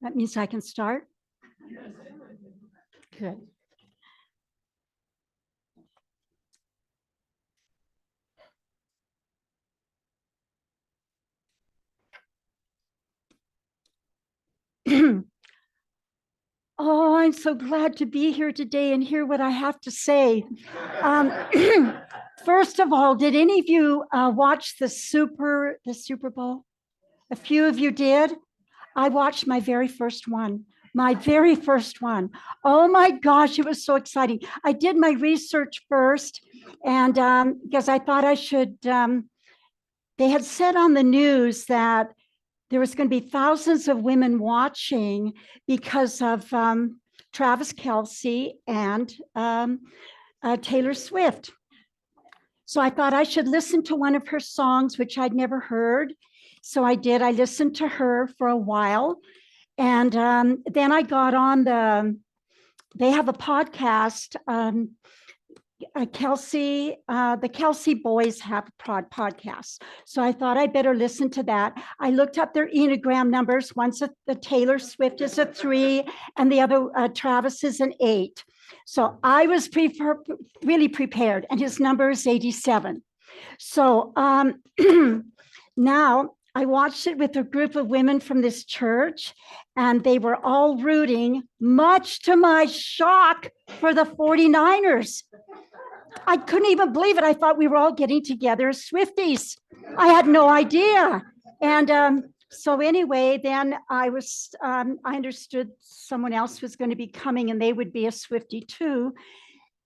That means I can start? Good. Oh, I'm so glad to be here today and hear what I have to say. Um, first of all, did any of you watch the Super Bowl? A few of you did. I watched my very first one. My very first one. Oh my gosh, it was so exciting. I did my research first, and because I thought I should. They had said on the news that there was going to be thousands of women watching because of Travis Kelce and Taylor Swift. So I thought I should listen to one of her songs, which I'd never heard. So I did. I listened to her for a while. And then I got on they have a podcast. The Kelce boys have podcasts. So I thought I'd better listen to that. I looked up their Enneagram numbers. One's the Taylor Swift is a 3, and the other Travis is an 8. So I was really prepared, and his number is 87. So now I watched it with a group of women from this church, and they were all rooting, much to my shock, for the 49ers. I couldn't even believe it. I thought we were all getting together as Swifties. I had no idea. And so anyway, then I understood someone else was going to be coming and they would be a Swiftie too.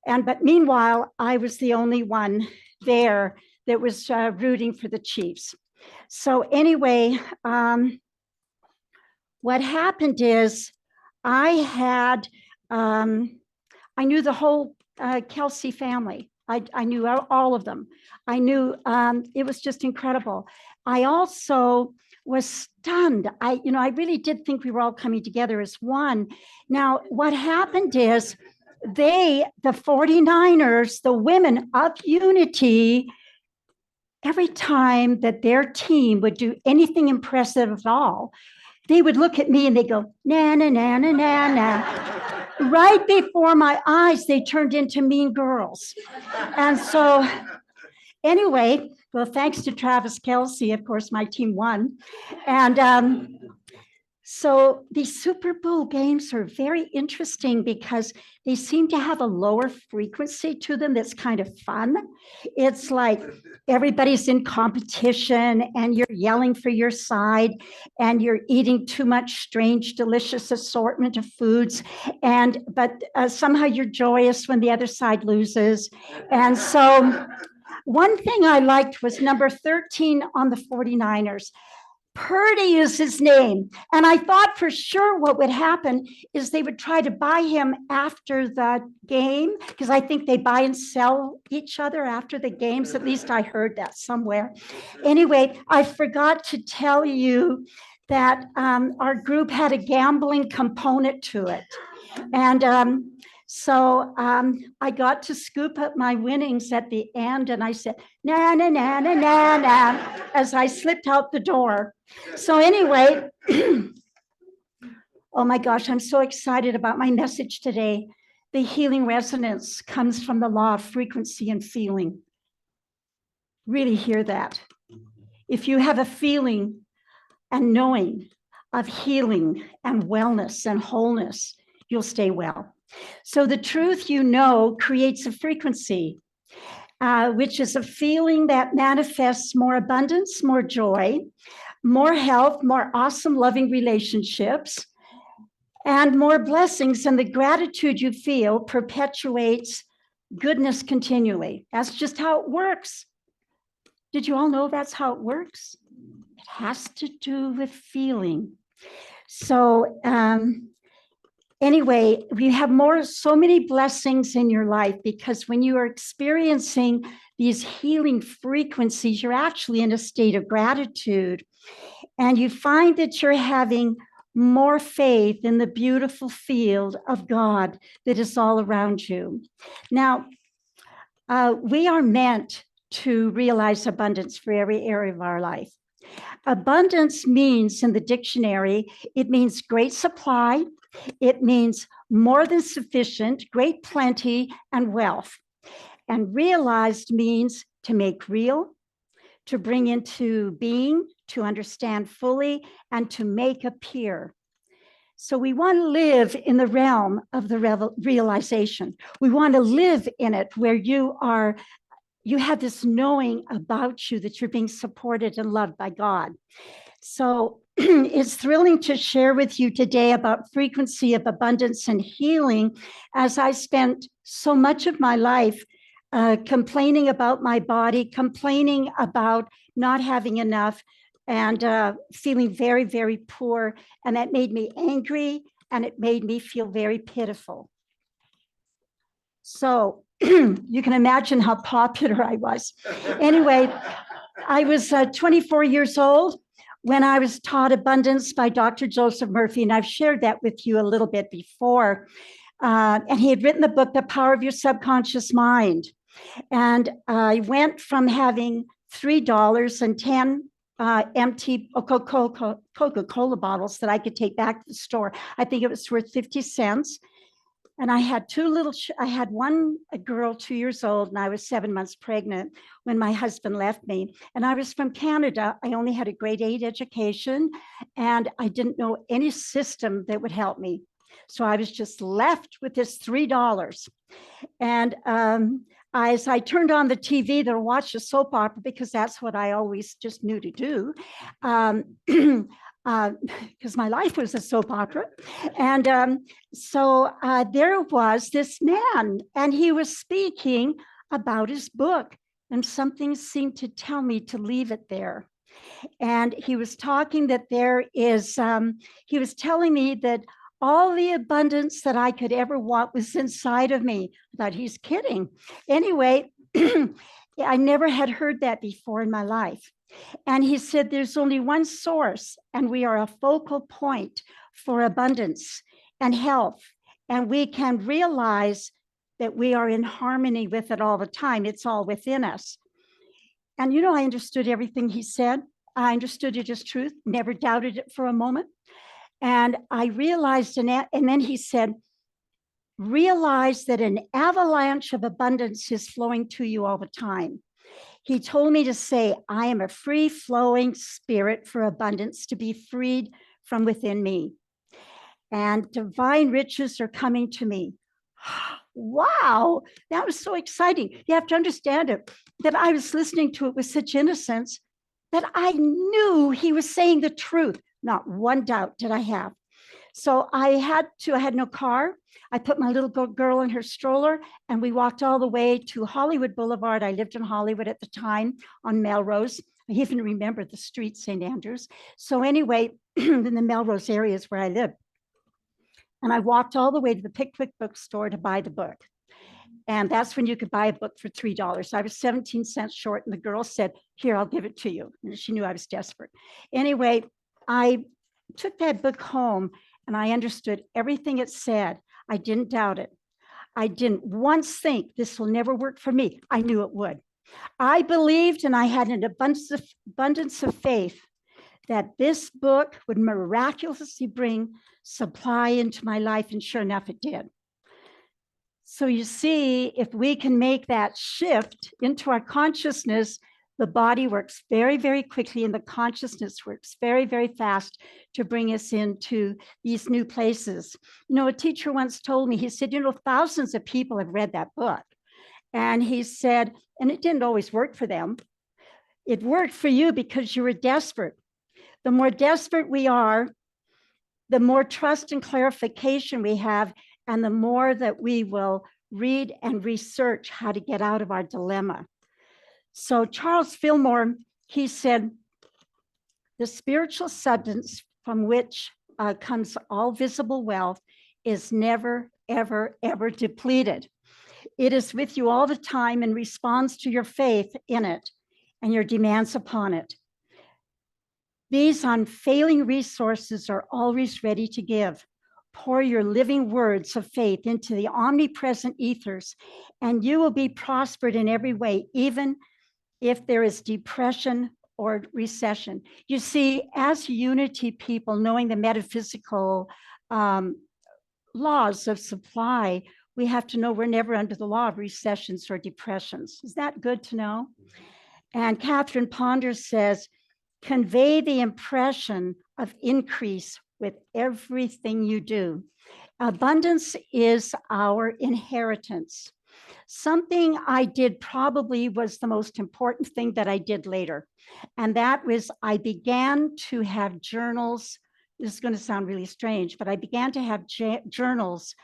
But meanwhile, I was the only one there that was rooting for the Chiefs. So anyway, what happened is I knew the whole Kelce family. I knew all of them. I knew it was just incredible. I also was stunned. I really did think we were all coming together as one. Now, what happened is the 49ers, the women of Unity, every time that their team would do anything impressive at all, they would look at me and they go, na, na, na, na, na, na. Right before my eyes, they turned into mean girls. And so anyway, well, thanks to Travis Kelce, of course, my team won. And so these Super Bowl games are very interesting because they seem to have a lower frequency to them that's kind of fun. It's like everybody's in competition and you're yelling for your side and you're eating too much strange, delicious assortment of foods. But somehow you're joyous when the other side loses. And so one thing I liked was number 13 on the 49ers. Purdy is his name. And I thought for sure what would happen is they would try to buy him after the game, because I think they buy and sell each other after the games. At least I heard that somewhere. Anyway, I forgot to tell you that our group had a gambling component to it. And so I got to scoop up my winnings at the end, and I said, na, na, na, na, na, na, as I slipped out the door. So anyway, oh my gosh, I'm so excited about my message today. The healing resonance comes from the law of frequency and feeling. Really hear that. If you have a feeling and knowing of healing and wellness and wholeness, you'll stay well. So the truth you know creates a frequency, which is a feeling that manifests more abundance, more joy, more health, more awesome, loving relationships, and more blessings. And the gratitude you feel perpetuates goodness continually. That's just how it works. Did you all know that's how it works? It has to do with feeling. So, anyway, we have so many blessings in your life, because when you are experiencing these healing frequencies, you're actually in a state of gratitude. And you find that you're having more faith in the beautiful field of God that is all around you. Now, we are meant to realize abundance for every area of our life. Abundance means, in the dictionary, it means great supply. It means more than sufficient, great plenty, and wealth. And realized means to make real, to bring into being, to understand fully, and to make appear. So we want to live in the realm of the realization. We want to live in it where you have this knowing about you that you're being supported and loved by God. So it's thrilling to share with you today about frequency of abundance and healing, as I spent so much of my life complaining about my body, complaining about not having enough, and feeling very, very poor. And that made me angry, and it made me feel very pitiful. So you can imagine how popular I was. Anyway, I was 24 years old when I was taught abundance by Dr. Joseph Murphy, and I've shared that with you a little bit before. And he had written the book, The Power of Your Subconscious Mind. And I went from having $3 and 10 empty Coca-Cola bottles that I could take back to the store. I think it was worth 50 cents. And I had I had a girl 2 years old, and I was 7 months pregnant when my husband left me. And I was from Canada. I only had a grade 8 education, and I didn't know any system that would help me. So I was just left with this $3. And as I turned on the TV to watch a soap opera, because that's what I always just knew to do, because my life was a soap opera. And so there was this man, and he was speaking about his book, and something seemed to tell me to leave it there. And he was talking that he was telling me that all the abundance that I could ever want was inside of me. I thought, he's kidding. Anyway, I never had heard that before in my life. And he said, there's only one source, and we are a focal point for abundance and health. And we can realize that we are in harmony with it all the time. It's all within us. And I understood everything he said. I understood it as truth, never doubted it for a moment. And I realized, and then he said, realize that an avalanche of abundance is flowing to you all the time. He told me to say, I am a free-flowing spirit for abundance to be freed from within me. And divine riches are coming to me. Wow, that was so exciting. You have to understand it, that I was listening to it with such innocence that I knew he was saying the truth. Not one doubt did I have. So I had no car. I put my little girl in her stroller, and we walked all the way to Hollywood Boulevard. I lived in Hollywood at the time on Melrose. I even remember the street, St. Andrews. So anyway, in the Melrose area is where I lived. And I walked all the way to the Pickwick bookstore to buy the book. And that's when you could buy a book for $3. I was 17 cents short, and the girl said, here, I'll give it to you. And she knew I was desperate. Anyway, I took that book home, and I understood everything it said. I didn't doubt it. I didn't once think this will never work for me. I knew it would. I believed, and I had an abundance of faith that this book would miraculously bring supply into my life, and sure enough, it did. So you see, if we can make that shift into our consciousness, the body works very, very quickly, and the consciousness works very, very fast to bring us into these new places. A teacher once told me, he said, thousands of people have read that book. And he said, and it didn't always work for them. It worked for you because you were desperate. The more desperate we are, the more trust and clarification we have, and the more that we will read and research how to get out of our dilemma. So Charles Fillmore, he said, the spiritual substance from which comes all visible wealth is never, ever, ever depleted. It is with you all the time and responds to your faith in it and your demands upon it. These unfailing resources are always ready to give. Pour your living words of faith into the omnipresent ethers, and you will be prospered in every way, even if there is depression or recession. You see, as unity people, knowing the metaphysical laws of supply, we have to know we're never under the law of recessions or depressions. Is that good to know? And Catherine Ponder says, convey the impression of increase with everything you do. Abundance is our inheritance. Something I did probably was the most important thing that I did later. And that was I began to have journals. This is going to sound really strange, but I began to have journals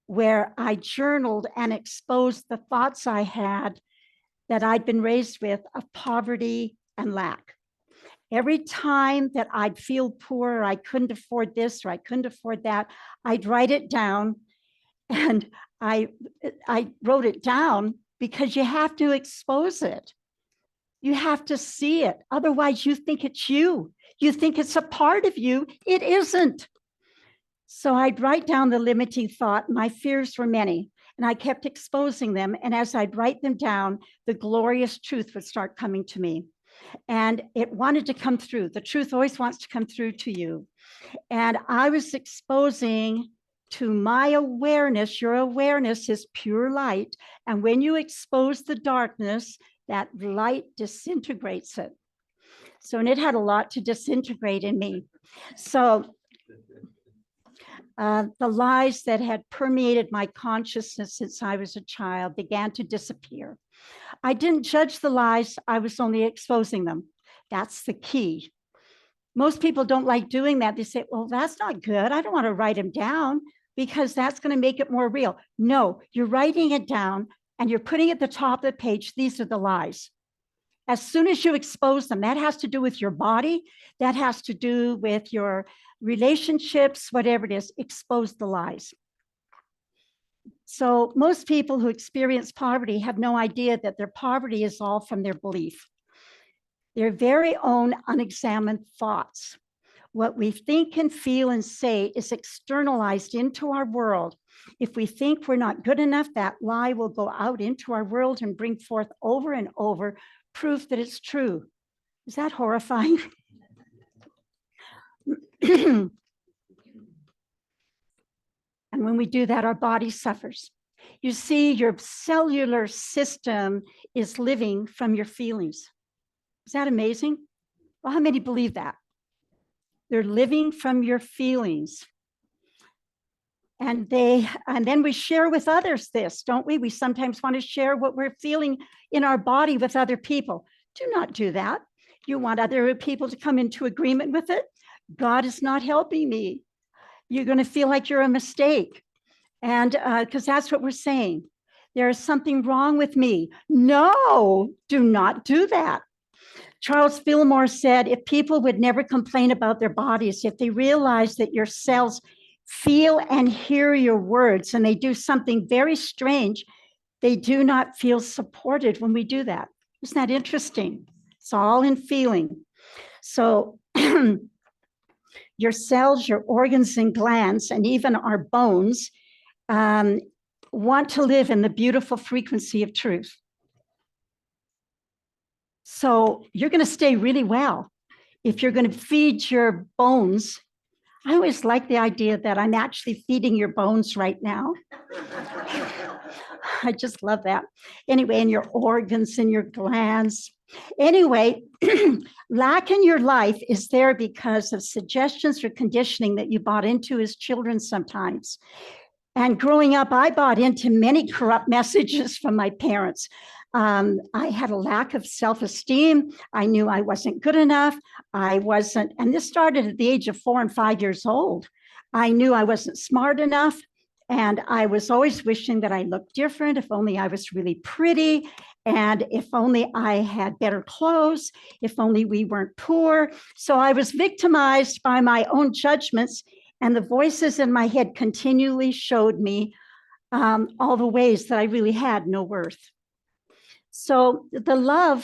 where I journaled and exposed the thoughts I had that I'd been raised with of poverty and lack. Every time that I'd feel poor, or I couldn't afford this or I couldn't afford that, I'd write it down. And I wrote it down because you have to expose it. You have to see it. Otherwise, you think it's you. You think it's a part of you. It isn't. So I'd write down the limiting thought. My fears were many, and I kept exposing them. And as I'd write them down, the glorious truth would start coming to me. And it wanted to come through. The truth always wants to come through to you. And I was exposing to my awareness. Your awareness is pure light. And when you expose the darkness, that light disintegrates it. So, and it had a lot to disintegrate in me. So the lies that had permeated my consciousness since I was a child began to disappear. I didn't judge the lies. I was only exposing them. That's the key. Most people don't like doing that. They say, well, that's not good. I don't want to write them down because that's going to make it more real. No, you're writing it down and you're putting at the top of the page, these are the lies. As soon as you expose them, that has to do with your body, that has to do with your relationships, whatever it is, expose the lies. So most people who experience poverty have no idea that their poverty is all from their belief, their very own unexamined thoughts. What we think and feel and say is externalized into our world. If we think we're not good enough, that lie will go out into our world and bring forth over and over proof that it's true. Is that horrifying? And when we do that, our body suffers. You see, your cellular system is living from your feelings. Is that amazing? Well, how many believe that? They're living from your feelings. And then we share with others this, don't we? We sometimes want to share what we're feeling in our body with other people. Do not do that. You want other people to come into agreement with it? God is not helping me. You're going to feel like you're a mistake. And because that's what we're saying. There is something wrong with me. No, do not do that. Charles Fillmore said, if people would never complain about their bodies, if they realize that your cells feel and hear your words and they do something very strange, they do not feel supported when we do that. Isn't that interesting? It's all in feeling. So your cells, your organs and glands, and even our bones want to live in the beautiful frequency of truth. So you're going to stay really well if you're going to feed your bones. I always like the idea that I'm actually feeding your bones right now. I just love that. Anyway, and your organs and your glands. Anyway, lack in your life is there because of suggestions or conditioning that you bought into as children sometimes. And growing up, I bought into many corrupt messages from my parents. I had a lack of self-esteem. I knew I wasn't good enough. I wasn't, and this started at the age of 4 and 5 years old. I knew I wasn't smart enough. And I was always wishing that I looked different, if only I was really pretty, and if only I had better clothes, if only we weren't poor. So I was victimized by my own judgments, and the voices in my head continually showed me all the ways that I really had no worth. So the law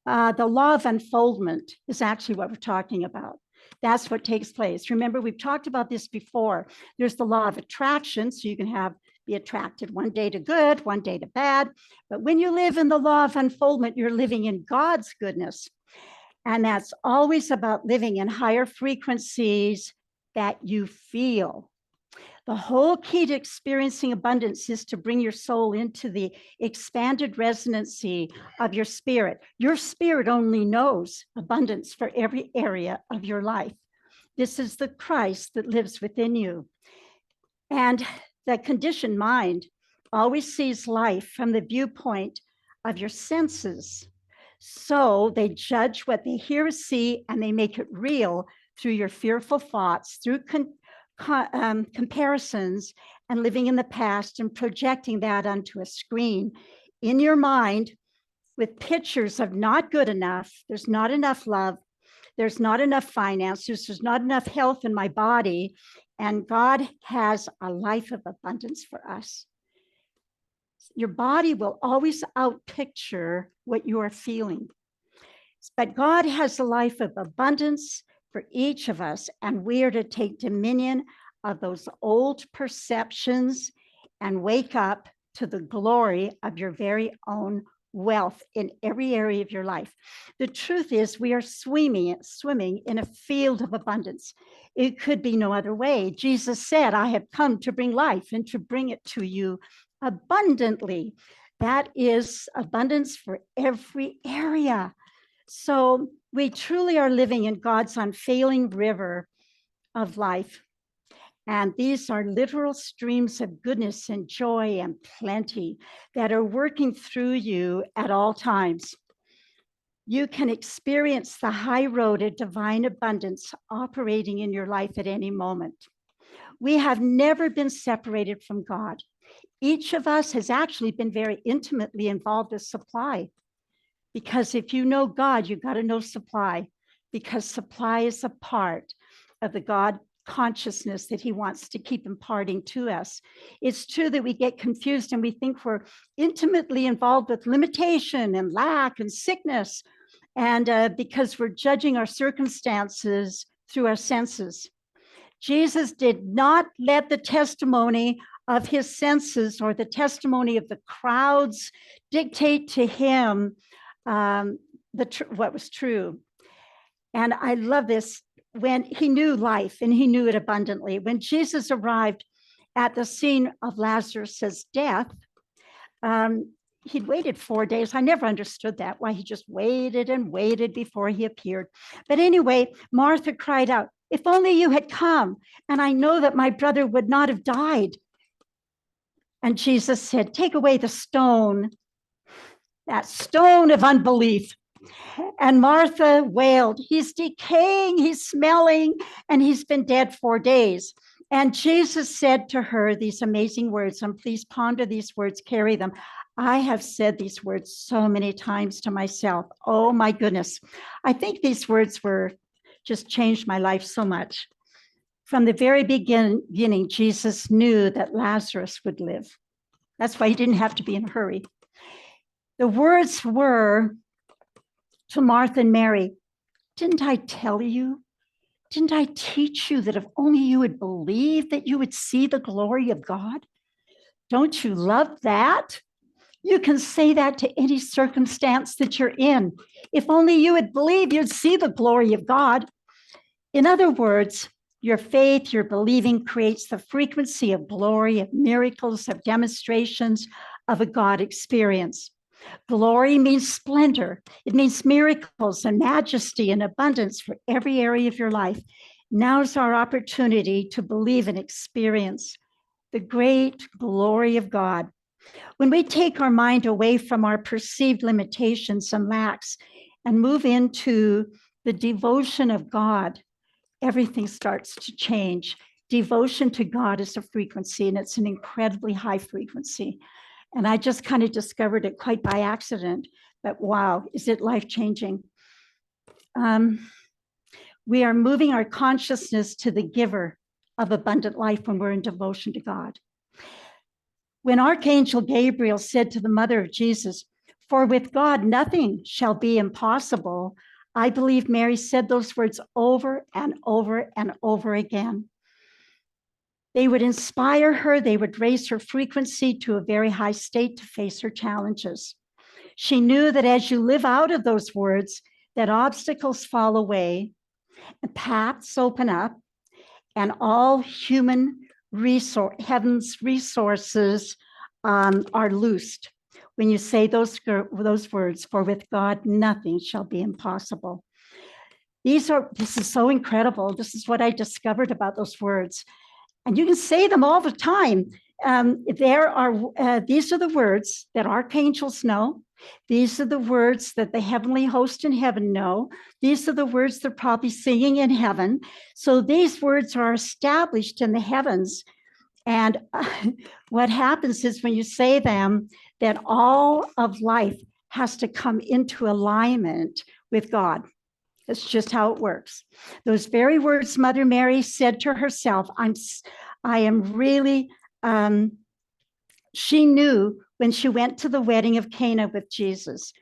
of unfoldment is actually what we're talking about. That's what takes place. Remember, we've talked about this before. There's the law of attraction, so you can have be attracted one day to good, one day to bad. But when you live in the law of unfoldment, you're living in God's goodness. And that's always about living in higher frequencies that you feel. The whole key to experiencing abundance is to bring your soul into the expanded resonancy of your spirit. Your spirit only knows abundance for every area of your life. This is the Christ that lives within you. And the conditioned mind always sees life from the viewpoint of your senses. So they judge what they hear or see, and they make it real through your fearful thoughts, through comparisons, and living in the past and projecting that onto a screen in your mind with pictures of not good enough. There's not enough love. There's not enough finances. There's not enough health in my body. And God has a life of abundance for us. Your body will always outpicture what you are feeling. But God has a life of abundance for each of us, and we are to take dominion of those old perceptions and wake up to the glory of your very own wealth in every area of your life. The truth is, we are swimming in a field of abundance. It could be no other way. Jesus said, I have come to bring life and to bring it to you abundantly. That is abundance for every area. So we truly are living in God's unfailing river of life. And these are literal streams of goodness and joy and plenty that are working through you at all times. You can experience the high road of divine abundance operating in your life at any moment. We have never been separated from God. Each of us has actually been very intimately involved with supply. Because if you know God, you've got to know supply, because supply is a part of the God consciousness that he wants to keep imparting to us. It's true that we get confused and we think we're intimately involved with limitation and lack and sickness, and because we're judging our circumstances through our senses. Jesus did not let the testimony of his senses or the testimony of the crowds dictate to him what was true. And I love this. When he knew life and he knew it abundantly, when Jesus arrived at the scene of Lazarus's death, he'd waited 4 days. I never understood that, why he just waited and waited before he appeared. But anyway, Martha cried out, if only you had come, and I know that my brother would not have died. And Jesus said, take away the stone, that stone of unbelief. And Martha wailed, he's decaying, he's smelling, and he's been dead 4 days. And Jesus said to her these amazing words, and please ponder these words, carry them. I have said these words so many times to myself. Oh my goodness. I think these words just changed my life so much. From the very beginning, Jesus knew that Lazarus would live. That's why he didn't have to be in a hurry. The words were to Martha and Mary, didn't I tell you? Didn't I teach you that if only you would believe that you would see the glory of God? Don't you love that? You can say that to any circumstance that you're in. If only you would believe, you'd see the glory of God. In other words, your faith, your believing creates the frequency of glory, of miracles, of demonstrations of a God experience. Glory means splendor. It means miracles and majesty and abundance for every area of your life. Now's our opportunity to believe and experience the great glory of God. When we take our mind away from our perceived limitations and lacks and move into the devotion of God, everything starts to change. Devotion to God is a frequency, and it's an incredibly high frequency. And I just kind of discovered it quite by accident, but wow, is it life-changing? We are moving our consciousness to the giver of abundant life when we're in devotion to God. When Archangel Gabriel said to the mother of Jesus, for with God, nothing shall be impossible, I believe Mary said those words over and over and over again. They would inspire her. They would raise her frequency to a very high state to face her challenges. She knew that as you live out of those words, that obstacles fall away and paths open up, and all heaven's resources are loosed. When you say those words, for with God, nothing shall be impossible. This is so incredible. This is what I discovered about those words. And you can say them all the time. These are the words that archangels know. These are the words that the heavenly host in heaven know. These are the words they're probably singing in heaven. So these words are established in the heavens. And what happens is when you say them, that all of life has to come into alignment with God. That's just how it works. Those very words Mother Mary said to herself, I am really, she knew when she went to the wedding of Cana with Jesus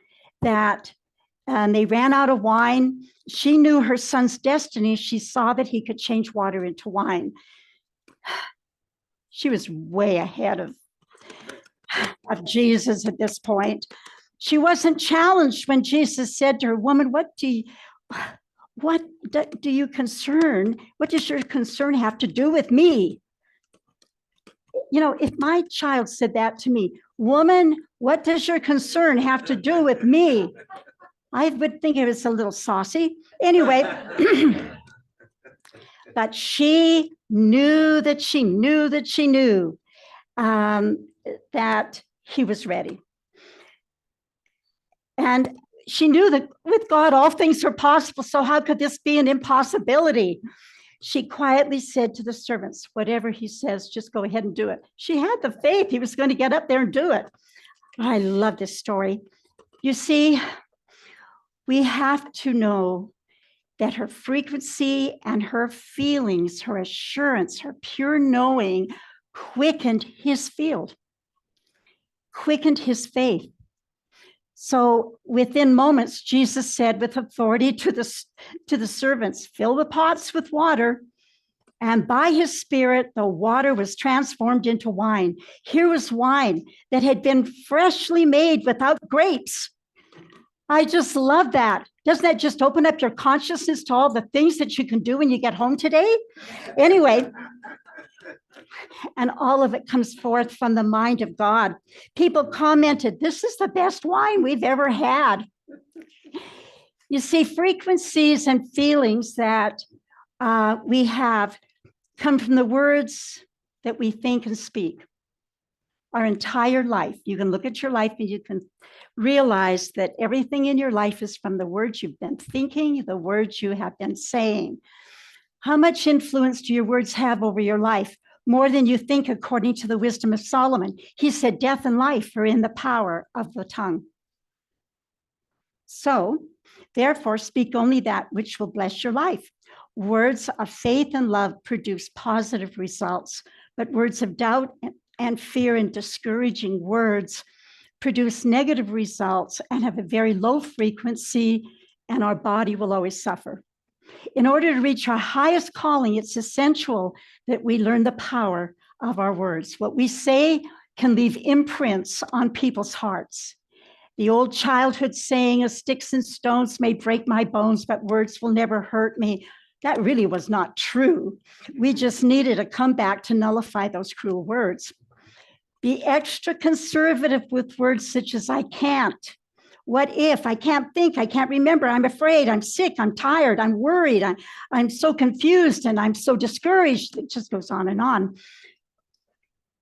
that they ran out of wine. She knew her son's destiny. She saw that he could change water into wine. She was way ahead of Jesus at this point. She wasn't challenged when Jesus said to her, woman, what do you concern? What does your concern have to do with me? You know, if my child said that to me, woman, what does your concern have to do with me? I would think it was a little saucy. Anyway, but she knew that she knew that she knew that he was ready. And she knew that with God, all things are possible. So how could this be an impossibility? She quietly said to the servants, whatever he says, just go ahead and do it. She had the faith he was going to get up there and do it. I love this story. You see, we have to know that her frequency and her feelings, her assurance, her pure knowing quickened his field, quickened his faith. So within moments, Jesus said with authority to the servants, fill the pots with water. And by his spirit, the water was transformed into wine. Here was wine that had been freshly made without grapes. I just love that. Doesn't that just open up your consciousness to all the things that you can do when you get home today? Anyway, and all of it comes forth from the mind of God. People commented, this is the best wine we've ever had. You see, frequencies and feelings that we have come from the words that we think and speak. Our entire life. You can look at your life and you can realize that everything in your life is from the words you've been thinking, the words you have been saying. How much influence do your words have over your life? More than you think, according to the wisdom of Solomon. He said, death and life are in the power of the tongue. So, therefore, speak only that which will bless your life. Words of faith and love produce positive results, but words of doubt and fear and discouraging words produce negative results and have a very low frequency, and our body will always suffer. In order to reach our highest calling, it's essential that we learn the power of our words. What we say can leave imprints on people's hearts. The old childhood saying, sticks and stones may break my bones, but words will never hurt me. That really was not true. We just needed a comeback to nullify those cruel words. Be extra conservative with words such as I can't. What if? I can't think, I can't remember, I'm afraid, I'm sick, I'm tired, I'm worried, I'm so confused, and I'm so discouraged. It just goes on and on.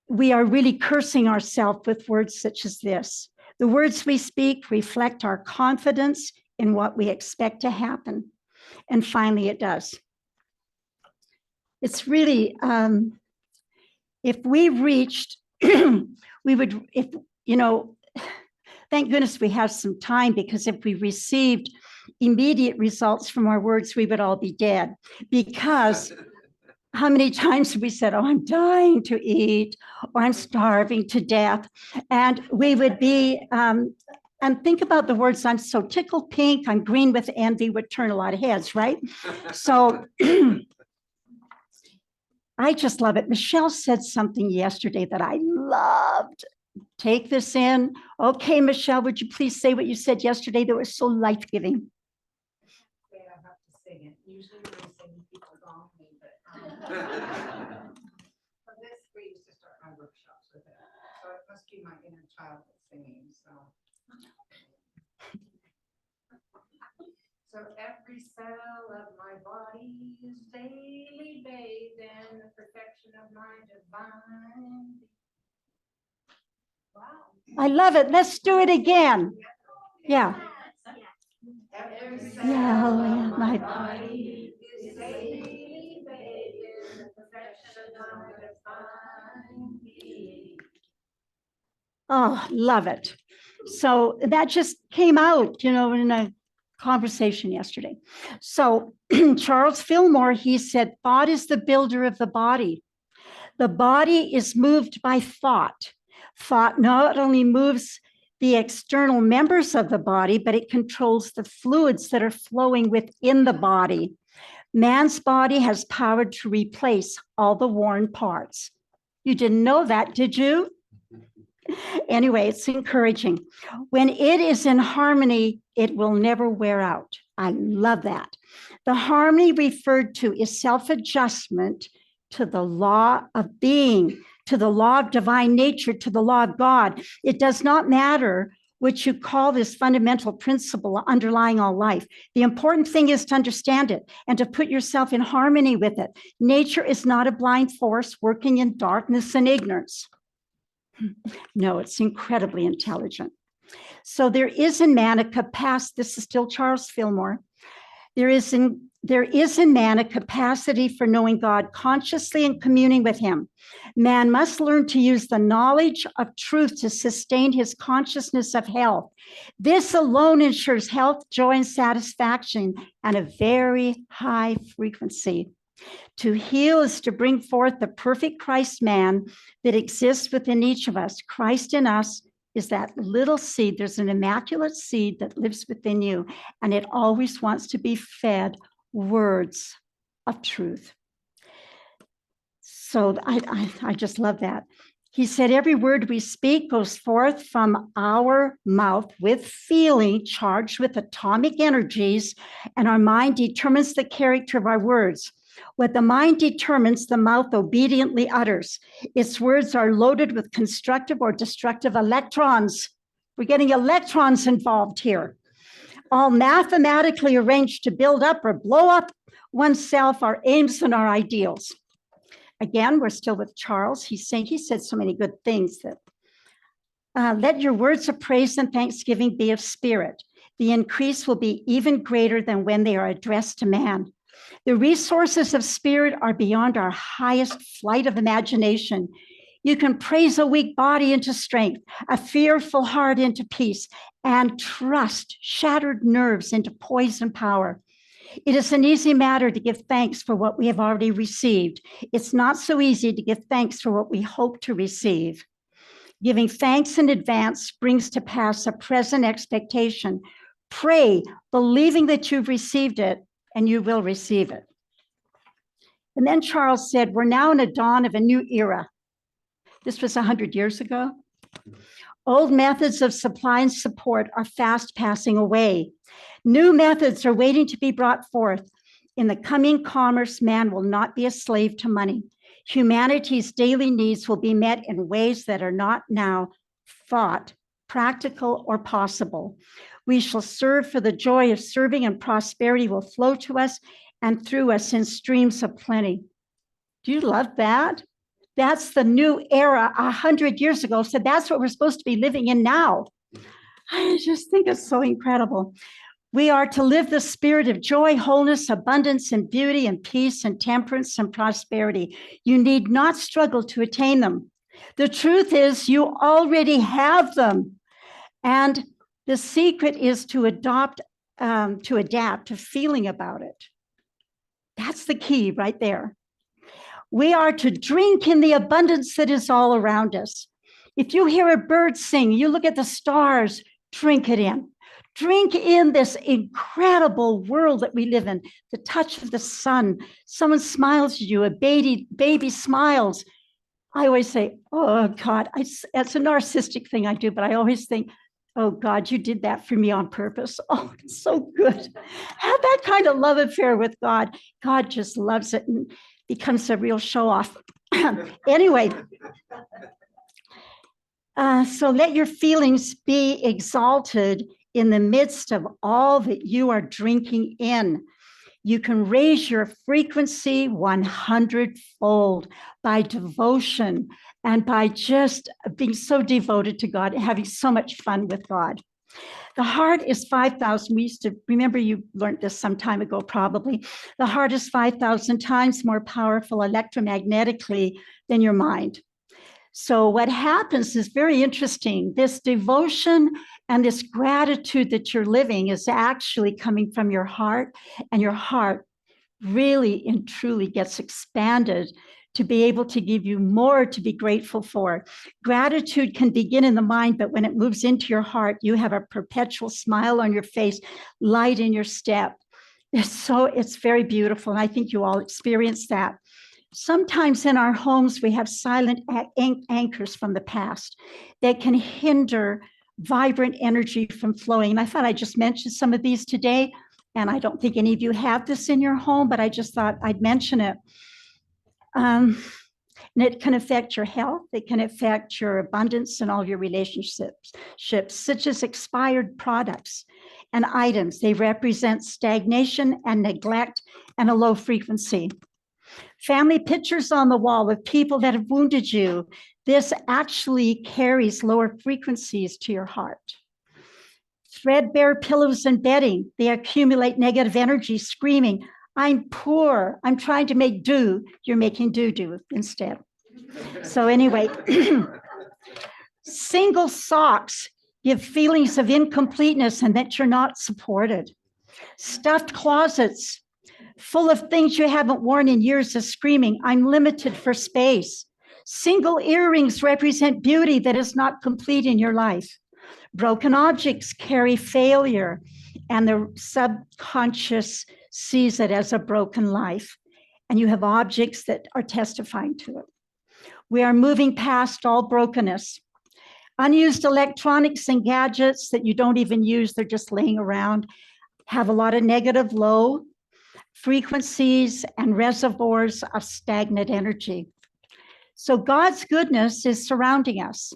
We are really cursing ourselves with words such as this. The words we speak reflect our confidence in what we expect to happen. And finally, it does. It's really, if we reached, we would, if, you know, thank goodness we have some time, because if we received immediate results from our words, we would all be dead. Because how many times have we said, oh, I'm dying to eat, or I'm starving to death? And we would be, and think about the words, I'm so tickled pink, I'm green with envy, would turn a lot of heads, right? So I just love it. Michelle said something yesterday that I loved. Take this in. Okay, Michelle, would you please say what you said yesterday that was so life-giving? Okay, I have to sing it. Usually when I sing, people gong me, but for this, we used to start my workshops with it. So it must be my inner child that's singing. So every cell of my body is daily bathed in the perfection of my divine. Wow. I love it. Let's do it again. Yeah. Every cell Yeah, of my my body is daily bathed in the perfection of my divine being. Oh, love it. So that just came out, in a conversation yesterday. So Charles Fillmore, he said, thought is the builder of the body. The body is moved by thought. Thought not only moves the external members of the body, but it controls the fluids that are flowing within the body. Man's body has power to replace all the worn parts. You didn't know that, did you? Anyway, it's encouraging. When it is in harmony, it will never wear out. I love that. The harmony referred to is self-adjustment to the law of being, to the law of divine nature, to the law of God. It does not matter what you call this fundamental principle underlying all life. The important thing is to understand it and to put yourself in harmony with it. Nature is not a blind force working in darkness and ignorance. No, it's incredibly intelligent. So there is in man a capacity, this is still Charles Fillmore, there is in man a capacity for knowing God consciously and communing with him. Man must learn to use the knowledge of truth to sustain his consciousness of health. This alone ensures health, joy, and satisfaction, and a very high frequency. To heal is to bring forth the perfect Christ man that exists within each of us. Christ in us is that little seed. There's an immaculate seed that lives within you, and it always wants to be fed words of truth. So I just love that. He said, every word we speak goes forth from our mouth with feeling charged with atomic energies, and our mind determines the character of our words. What the mind determines, the mouth obediently utters. Its words are loaded with constructive or destructive electrons. We're getting electrons involved here. All mathematically arranged to build up or blow up oneself, our aims and our ideals. Again, we're still with Charles. He said so many good things that let your words of praise and thanksgiving be of spirit. The increase will be even greater than when they are addressed to man. The resources of spirit are beyond our highest flight of imagination. You can praise a weak body into strength, a fearful heart into peace, and trust shattered nerves into poise and power. It is an easy matter to give thanks for what we have already received. It's not so easy to give thanks for what we hope to receive. Giving thanks in advance brings to pass a present expectation. Pray, believing that you've received it, and you will receive it. And then Charles said, we're now in a dawn of a new era. This was 100 years ago. Old methods of supply and support are fast passing away. New methods are waiting to be brought forth. In the coming commerce, man will not be a slave to money. Humanity's daily needs will be met in ways that are not now thought practical or possible. We shall serve for the joy of serving, and prosperity will flow to us and through us in streams of plenty. Do you love that? That's the new era 100 years ago. So that's what we're supposed to be living in now. I just think it's so incredible. We are to live the spirit of joy, wholeness, abundance, and beauty, and peace, and temperance, and prosperity. You need not struggle to attain them. The truth is, you already have them. And the secret is to adapt to feeling about it. That's the key right there. We are to drink in the abundance that is all around us. If you hear a bird sing, you look at the stars, drink it in. Drink in this incredible world that we live in, the touch of the sun. Someone smiles at you, a baby smiles. I always say, oh God, it's a narcissistic thing I do, but I always think, oh God, you did that for me on purpose. Oh, it's so good. Have that kind of love affair with God. God just loves it and becomes a real show off. Anyway, so let your feelings be exalted in the midst of all that you are drinking in. You can raise your frequency 100-fold by devotion and by just being so devoted to God and having so much fun with God. The heart is 5,000. We used to, remember you learned this some time ago, probably. The heart is 5,000 times more powerful electromagnetically than your mind. So what happens is very interesting. This devotion and this gratitude that you're living is actually coming from your heart, and your heart really and truly gets expanded to be able to give you more to be grateful for. Gratitude can begin in the mind, but when it moves into your heart, you have a perpetual smile on your face, light in your step. It's very beautiful, and I think you all experience that. Sometimes in our homes, we have silent anchors from the past that can hinder vibrant energy from flowing. And I thought I just mentioned some of these today, and I don't think any of you have this in your home, but I just thought I'd mention it. And it can affect your health. It can affect your abundance and all your relationships, such as expired products and items. They represent stagnation and neglect and a low frequency. Family pictures on the wall of people that have wounded you. This actually carries lower frequencies to your heart. Threadbare pillows and bedding, they accumulate negative energy, screaming, I'm poor, I'm trying to make do. You're making do instead. So anyway, single socks give feelings of incompleteness and that you're not supported. Stuffed closets full of things you haven't worn in years is screaming, I'm limited for space. Single earrings represent beauty that is not complete in your life. Broken objects carry failure, and the subconscious sees it as a broken life. And you have objects that are testifying to it. We are moving past all brokenness. Unused electronics and gadgets that you don't even use, they're just laying around, have a lot of negative low frequencies and reservoirs of stagnant energy. So God's goodness is surrounding us.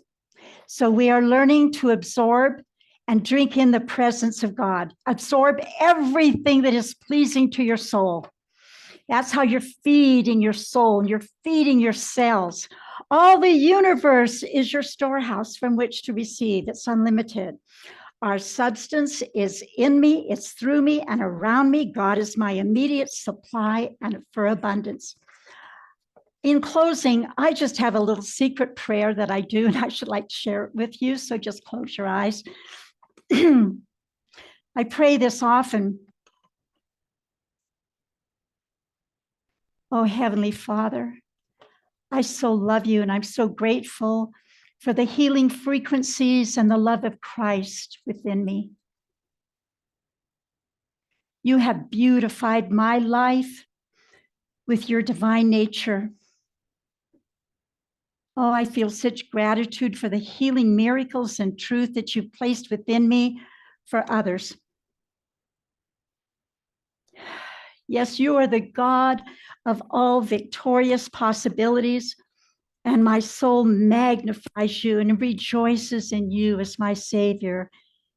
So we are learning to absorb and drink in the presence of God. Absorb everything that is pleasing to your soul. That's how you're feeding your soul and you're feeding your cells. All the universe is your storehouse from which to receive. It's unlimited. Our substance is in me, it's through me and around me. God is my immediate supply and for abundance. In closing, I just have a little secret prayer that I do, and I should like to share it with you. So just close your eyes. I pray this often. Oh, Heavenly Father, I so love you and I'm so grateful for the healing frequencies and the love of Christ within me. You have beautified my life with your divine nature. Oh, I feel such gratitude for the healing miracles and truth that you've placed within me for others. Yes, you are the God of all victorious possibilities, and my soul magnifies you and rejoices in you as my Savior.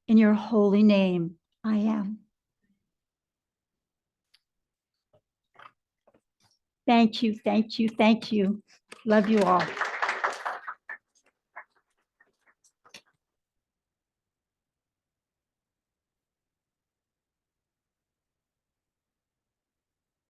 In your holy name, I am. Thank you, thank you, thank you. Love you all.